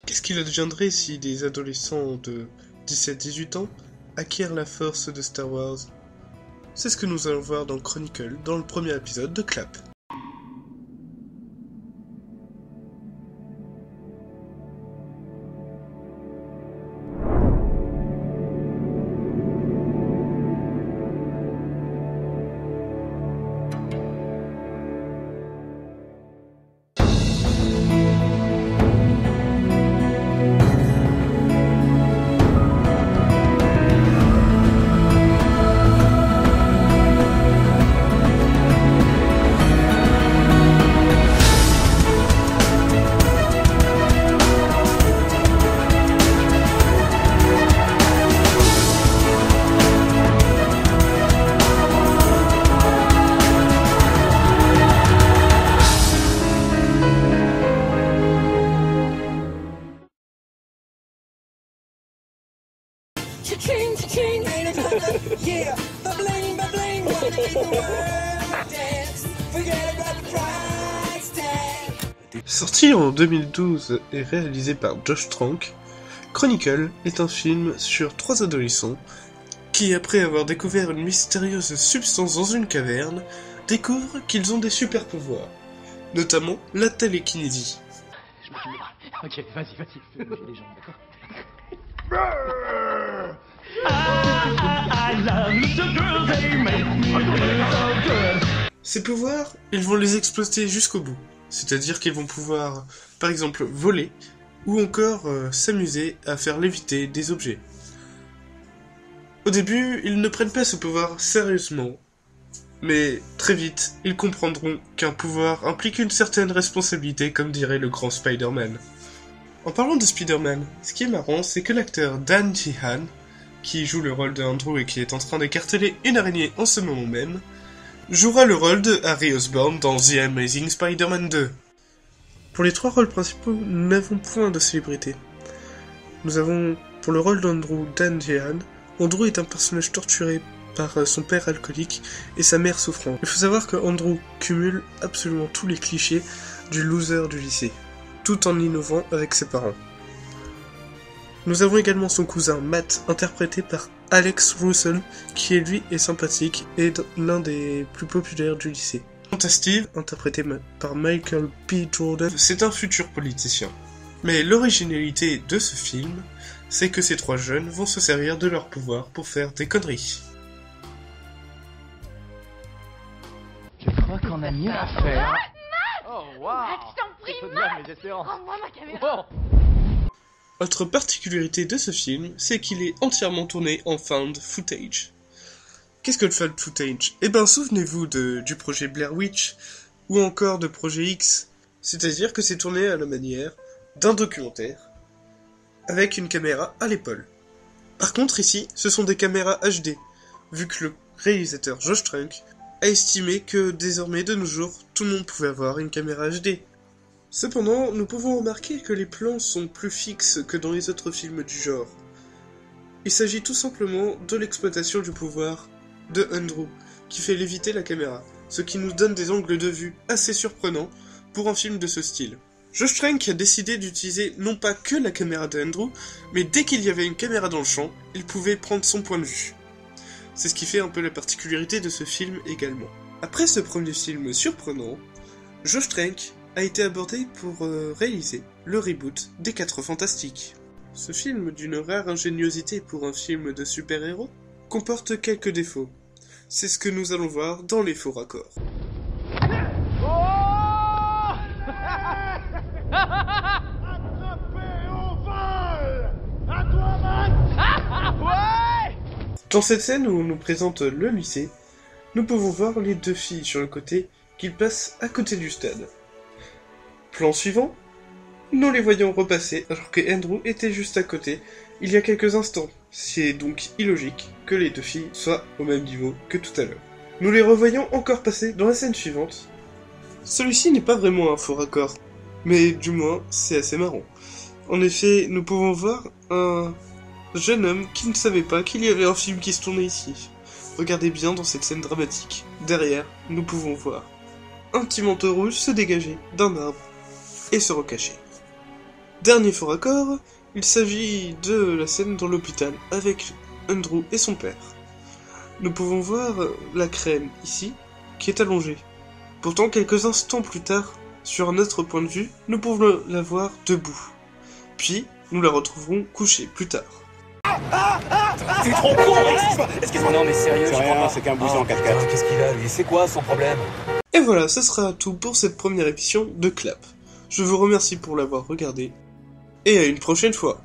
Qu'est-ce qu'il adviendrait si des adolescents de 17-18 ans acquièrent la force de Star Wars? C'est ce que nous allons voir dans Chronicle, dans le premier épisode de Clap. Sorti en 2012 et réalisé par Josh Trank, Chronicle est un film sur 3 adolescents qui, après avoir découvert une mystérieuse substance dans une caverne, découvrent qu'ils ont des super pouvoirs, notamment la télékinésie. Je me suis mis... Ok, vas-y, fais bouger les jambes, d'accord? Ces pouvoirs, ils vont les exploiter jusqu'au bout. C'est-à-dire qu'ils vont pouvoir, par exemple, voler, ou encore s'amuser à faire léviter des objets. Au début, ils ne prennent pas ce pouvoir sérieusement, mais très vite, ils comprendront qu'un pouvoir implique une certaine responsabilité, comme dirait le grand Spider-Man. En parlant de Spider-Man, ce qui est marrant, c'est que l'acteur Dan Sheehan, qui joue le rôle de Andrew et qui est en train d'écarteler une araignée en ce moment même, jouera le rôle de Harry Osborn dans The Amazing Spider-Man 2. Pour les 3 rôles principaux, nous n'avons point de célébrité. Nous avons, pour le rôle d'Andrew, Dan Sheehan. Andrew est un personnage torturé par son père alcoolique et sa mère souffrante. Il faut savoir que Andrew cumule absolument tous les clichés du loser du lycée, tout en innovant avec ses parents. Nous avons également son cousin Matt, interprété par Alex Russell, qui lui est sympathique et l'un des plus populaires du lycée. Quant à Steve, interprété par Michael B. Jordan, c'est un futur politicien. Mais l'originalité de ce film, c'est que ces 3 jeunes vont se servir de leur pouvoir pour faire des conneries. Je crois qu'on a mieux à faire. Oh, waouh! Je t'en prie, mais rends-moi ma caméra. Autre particularité de ce film, c'est qu'il est entièrement tourné en found footage. Qu'est-ce que le found footage? Eh ben, souvenez-vous du projet Blair Witch, ou encore de Projet X, c'est-à-dire que c'est tourné à la manière d'un documentaire, avec une caméra à l'épaule. Par contre ici, ce sont des caméras HD, vu que le réalisateur Josh Trank a estimé que désormais de nos jours, tout le monde pouvait avoir une caméra HD. Cependant, nous pouvons remarquer que les plans sont plus fixes que dans les autres films du genre. Il s'agit tout simplement de l'exploitation du pouvoir de Andrew, qui fait léviter la caméra, ce qui nous donne des angles de vue assez surprenants pour un film de ce style. Josh Trank a décidé d'utiliser non pas que la caméra de Andrew, mais dès qu'il y avait une caméra dans le champ, il pouvait prendre son point de vue. C'est ce qui fait un peu la particularité de ce film également. Après ce premier film surprenant, Josh Trank a été abordé pour réaliser le reboot des 4 Fantastiques. Ce film, d'une rare ingéniosité pour un film de super-héros, comporte quelques défauts. C'est ce que nous allons voir dans les faux raccords. Dans cette scène où on nous présente le lycée, nous pouvons voir les 2 filles sur le côté qui passent à côté du stade. Plan suivant, nous les voyons repasser alors que Andrew était juste à côté il y a quelques instants. C'est donc illogique que les 2 filles soient au même niveau que tout à l'heure. Nous les revoyons encore passer dans la scène suivante. Celui-ci n'est pas vraiment un faux raccord, mais du moins c'est assez marrant. En effet, nous pouvons voir un jeune homme qui ne savait pas qu'il y avait un film qui se tournait ici. Regardez bien dans cette scène dramatique. Derrière, nous pouvons voir un petit manteau rouge se dégager d'un arbre et se recacher. Dernier faux raccord, il s'agit de la scène dans l'hôpital avec Andrew et son père. Nous pouvons voir la crème ici, qui est allongée. Pourtant, quelques instants plus tard, sur un autre point de vue, nous pouvons la voir debout. Puis, nous la retrouverons couchée plus tard. T'es trop con, excuse-moi, non mais sérieux, C'est rien, c'est qu'un bousin en 4x4. Qu'est-ce qu'il a lui? C'est quoi son problème? Et voilà, ce sera tout pour cette première émission de Clap. Je vous remercie pour l'avoir regardé, et à une prochaine fois.